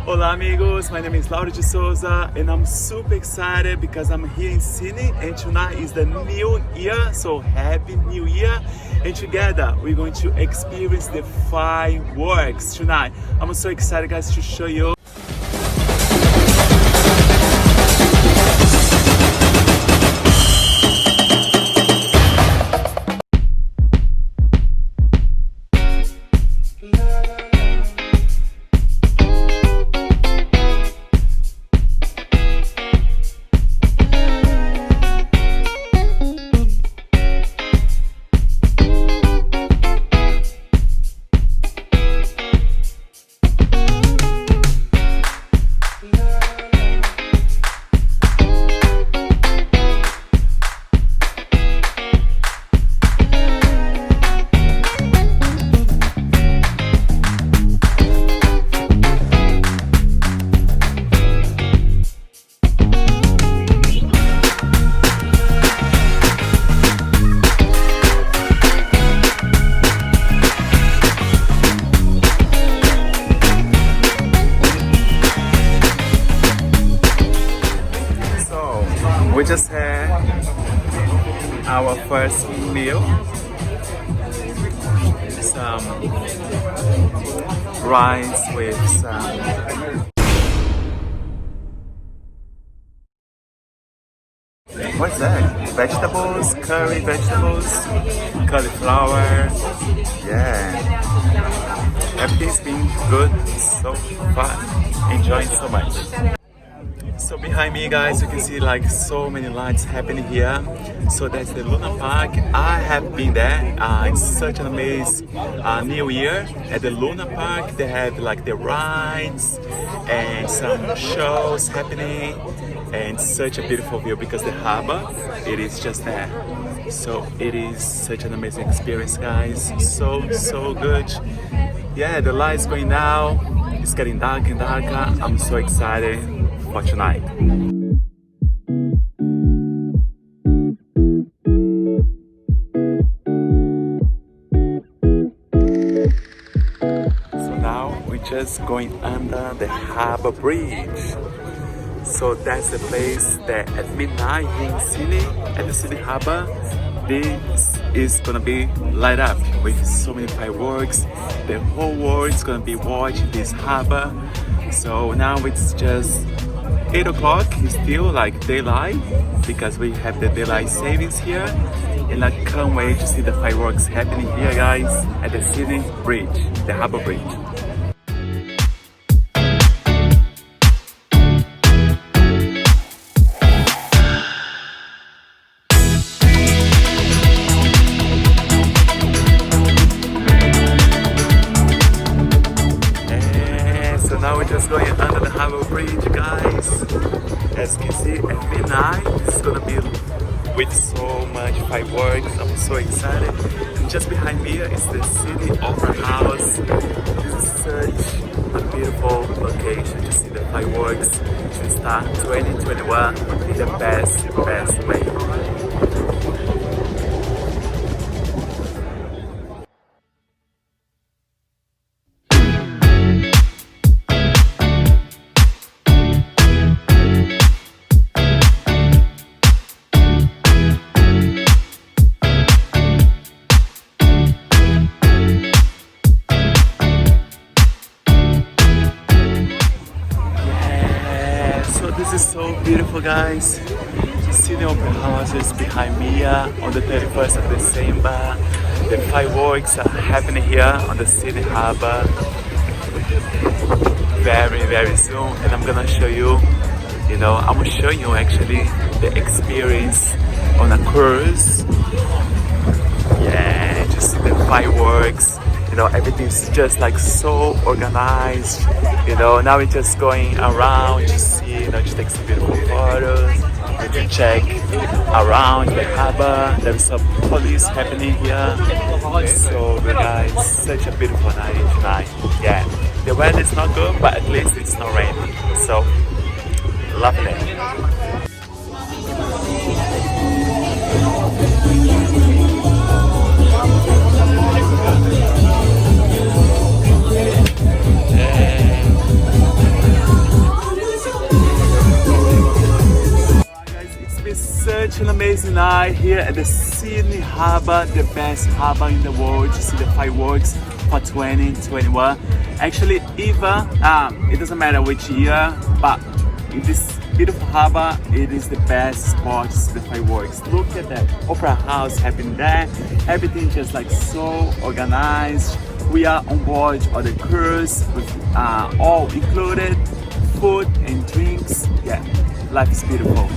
Olá amigos, my name is Laura de Souza and I'm super excited because I'm here in Sydney and tonight is the new year, so happy new year, and together we're going to experience the fireworks tonight. I'm so excited guys to show you. We just had our first meal, some rice with some what's that? Vegetables, curry vegetables, cauliflower, yeah. Everything's been good so far, enjoying so much. So behind me guys, you can see like so many lights happening here. So that's the Luna Park. I have been there. It's such an amazing new year at the Luna Park. They have like the rides and some shows happening, and such a beautiful view because the harbour, it is just there. So it is such an amazing experience guys. So good. Yeah, the lights going now. It's getting darker and darker. I'm so excited for tonight. So now we're just going under the Harbour Bridge. So that's the place that at midnight here in Sydney, at the Sydney Harbour, this is gonna be light up with so many fireworks. The whole world is gonna be watching this harbour. So now it's just 8 o'clock, is still like daylight because we have the daylight savings here, and I can't wait to see the fireworks happening here guys at the Sydney Bridge, the Harbour Bridge. So now we're just going under the Harbour Bridge guys. As you can see at midnight, it's gonna be with so much fireworks. I'm so excited. And just behind me is the City Opera House. This is such a beautiful location to see the fireworks to start 2021 in the best way. This is so beautiful guys. The Sydney Opera House is behind me on the 31st of December. The fireworks are happening here on the Sydney Harbour very soon, and I'm gonna show you, I'm showing you actually the experience on a cruise. Yeah, just see the fireworks. Everything's just like so organized. Now we're just going around to see, just take some beautiful photos and to check around the harbour. There's some police happening here. So good guys, such a beautiful night tonight. Yeah, the weather is not good, but at least it's not raining. So lovely. such an amazing night here at the Sydney Harbour, the best harbour in the world, to see the fireworks for 2021. Actually, even it doesn't matter which year, but in this beautiful harbour, it is the best spot to see the fireworks. Look at that opera house happening there. Everything just like so organized. We are on board on the cruise with all included, food and drinks. Yeah, life is beautiful.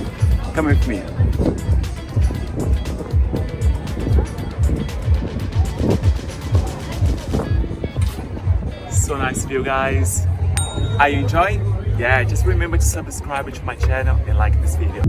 Come with me. So nice view, guys. Are you enjoying? Yeah, just remember to subscribe to my channel and like this video.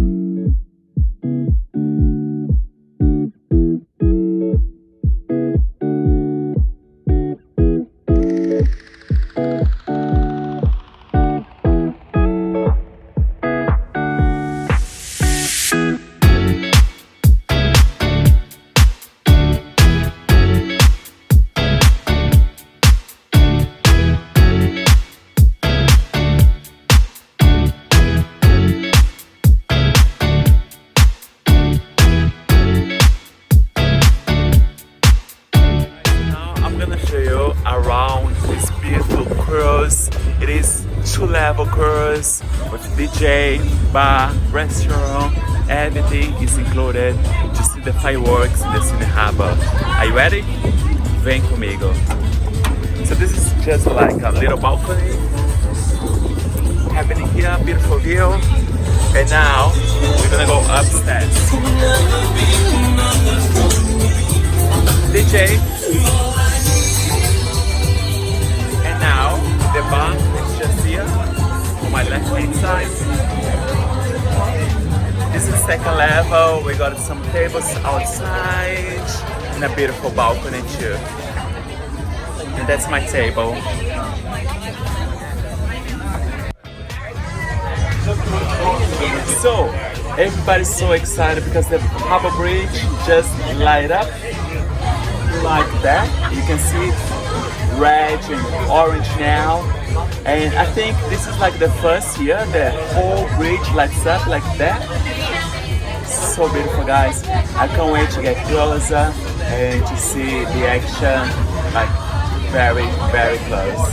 Around this beautiful cruise. It is 2-level cruise with DJ, bar, restaurant, everything is included to see the fireworks in the Sydney Harbour. Are you ready? Vem comigo. So this is just like a little balcony happening here, beautiful view. And now we're gonna go upstairs. DJ. Now, the bar is just here on my left hand side. This is second level. We got some tables outside and a beautiful balcony too. And that's my table. So, everybody's so excited because the Harbour Bridge just light up like that. You can see red and orange now, and I think this is like the first year the whole bridge lights up like that. So beautiful, guys. I can't wait to get closer and to see the action like very, very close.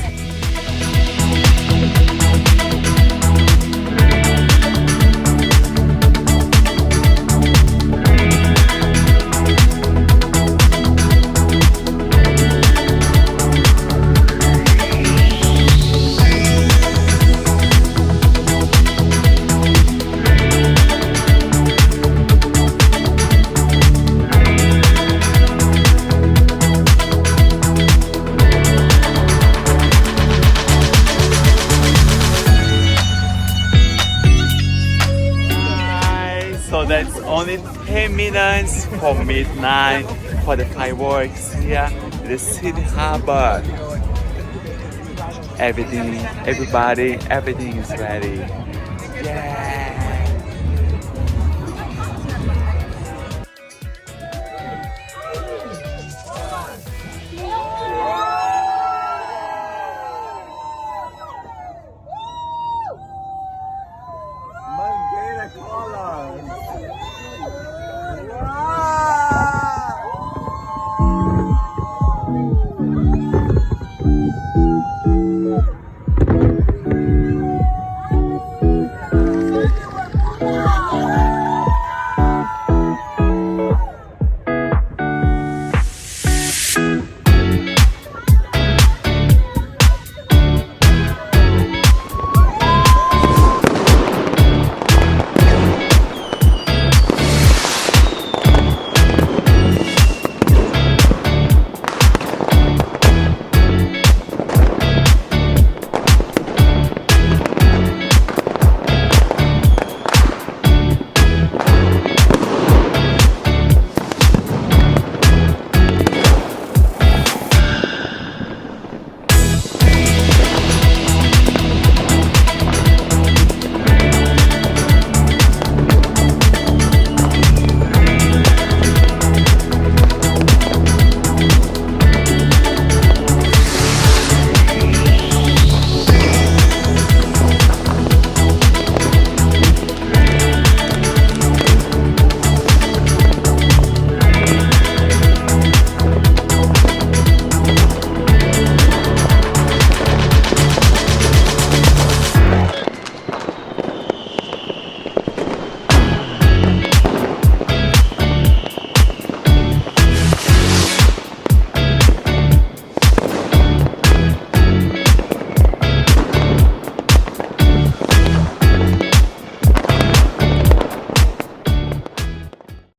So that's only 10 minutes for midnight for the fireworks here in the Sydney Harbour. Everything is ready. Yeah.